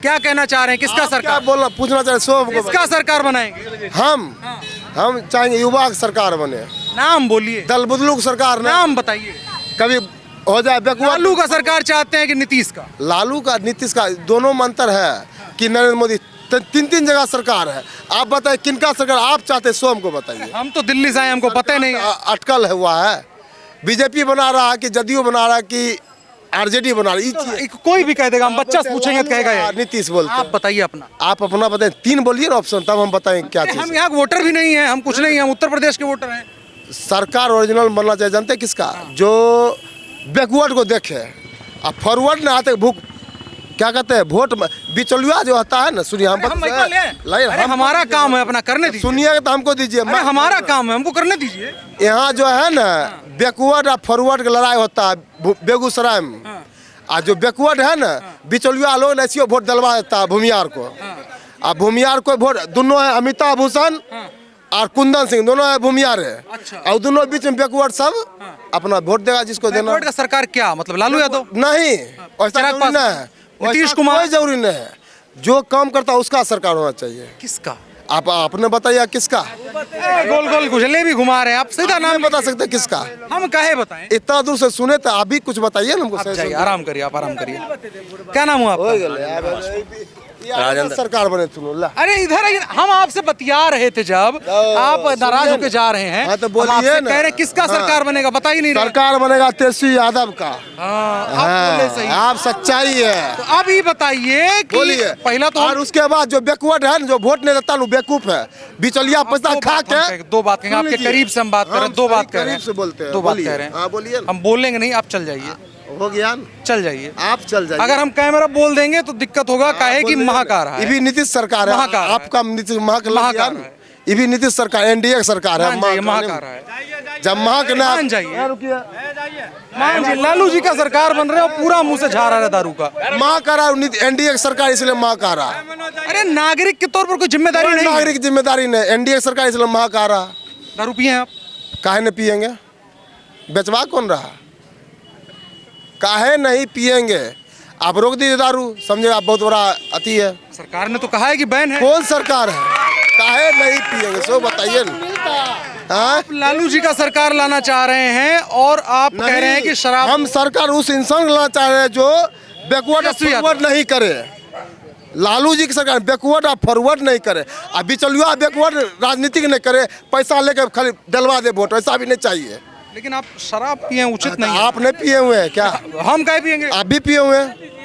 क्या कहना चाह रहे हैं, किसका सरकार? क्या बोलना पूछना चाह रहे हैं? किसका सरकार बनाएंगे? हम चाहेंगे युवा की सरकार बने। नाम बोलिए। दल बदलू की सरकार ने नाम बताइए। कभी हो जाए बैकवर्ड। लालू का सरकार चाहते हैं कि नीतीश का? लालू का नीतीश का दोनों में अंतर है कि नरेंद्र मोदी तीन जगह सरकार है। आप बताइए किनका सरकार आप चाहते हैं, सो हमको बताइए। हम तो दिल्ली से आए, हमको पता ही नहीं है। अटकल हुआ है, बीजेपी बना रहा है कि जदयू बना रहा है कि आरजेडी बना रही है। कोई भी कह देगा, हम बच्चा से पूछेंगे तो कहेगा ये। नीतीश बोलते आप बताइए अपना। आप अपना बताएं, 3 बोलिए ना ऑप्शन, तब हम बताएं क्या चीज। हम यहाँ वोटर भी नहीं है, हम कुछ नहीं है, हम उत्तर प्रदेश के वोटर हैं। सरकार ओरिजिनल बनना चाहिए। जानते हैं किसका? जो बैकवर्ड को देखे और फॉरवर्ड ना आते भूख क्या कहते हैं वोट बिचौलिया जो होता है ना। सुनिए हमारा काम है अपना करने दीजिए। सुनिए तो हमको दीजिए। हमारा काम है, हमको करने दीजिए। यहाँ जो है ना बैकवर्ड और फॉरवर्ड की लड़ाई होता है बेगूसराय में। और जो बैकवर्ड है ना बिचौलिया लोग ऐसी वोट दिलवा देता है भूमियार को। और भूमियार को वोट दोनों है, अमिताभ भूषण और कुंदन सिंह दोनों है भूमियार है। और दोनों बीच में बैकवर्ड सब अपना वोट देगा जिसको देना। बैकवर्ड का सरकार क्या मतलब? लालू यादव नहीं, नीतीश कुमार जरूरी नहीं है। जो काम करता है उसका सरकार होना चाहिए। किसका? आप आपने बताइए किसका? गोल गोल गुजले भी घुमा रहे हैं आप, सीधा नाम बता सकते हैं किसका? हम काहे बताएं? इतना दूर से सुने तो आप भी कुछ बताइए ना हमको। आराम करिए, आप आराम करिए। क्या नाम हुआ आपका? राजेंद्र। सरकार बने तुम। अरे इधर हम आपसे बतिया रहे थे, जब आप नाराज होकर जा रहे हैं। हाँ तो बोलिए ना। कह रहे हैं किसका सरकार बनेगा, बता ही नहीं रहे। सरकार बनेगा तेजस्वी यादव का। आप सच्चाई है। तो अब ये बताइए कि पहला तो और उसके बाद जो बैकवर्ड है जो वोट नहीं देता बेवकूफ है, बिचौलिया पैसा खा के। दो बात कहेंगे, आपके करीब से हम बात कर रहे हैं। दो बात कह रहे हैं, दो बात कह रहे हैं। बोलिए। हम बोलेंगे नहीं, आप चल जाइए। हो गया, चल जाइए। आप चल जाइए। अगर हम कैमरा बोल देंगे तो दिक्कत होगा, काहे कि महाकार है। ये भी नीतीश सरकार है। आपका नीतीश महाकार है। ये भी नीतीश सरकार एनडीए सरकार है। महाकार है। जब महाक ना मान जाइए, मान जी लालू जी का सरकार बन रहे हो, पूरा मुंह से झाड़ रहा है दारू का। महाकारा एनडीए सरकार इसलिए महाकारा। अरे नागरिक के तौर पर कोई जिम्मेदारी नहीं। नागरिक जिम्मेदारी नहीं, एनडीए सरकार इसलिए महाकारा। दारू पिए आप? काहे नहीं पियेंगे? बेचवा कौन रहा? काहे नहीं पियेंगे? आप रोक दीजिए दारू, समझे आप बहुत बड़ा अति है। सरकार ने तो कहा है कि बैन है। कौन सरकार है? काहे नहीं पियेंगे सो बताइए ना। आप लालू जी का सरकार लाना चाह रहे हैं और आप कह रहे हैं कि शराब। हम सरकार उस इंसान को लाना चाह रहे हैं जो बैकवर्ड और फॉरवर्ड नहीं करे। लालू जी की सरकार बैकवर्ड और फॉरवर्ड नहीं करे। अब बिचौलिया बैकवर्ड राजनीतिक नहीं करे, पैसा लेकर खाली डलवा दे वोट, ऐसा भी नहीं चाहिए। लेकिन आप शराब पिए उचित नहीं है। आप नहीं पिए हुए हैं क्या? हम काहे पिएंगे? आप भी पिए हुए हैं।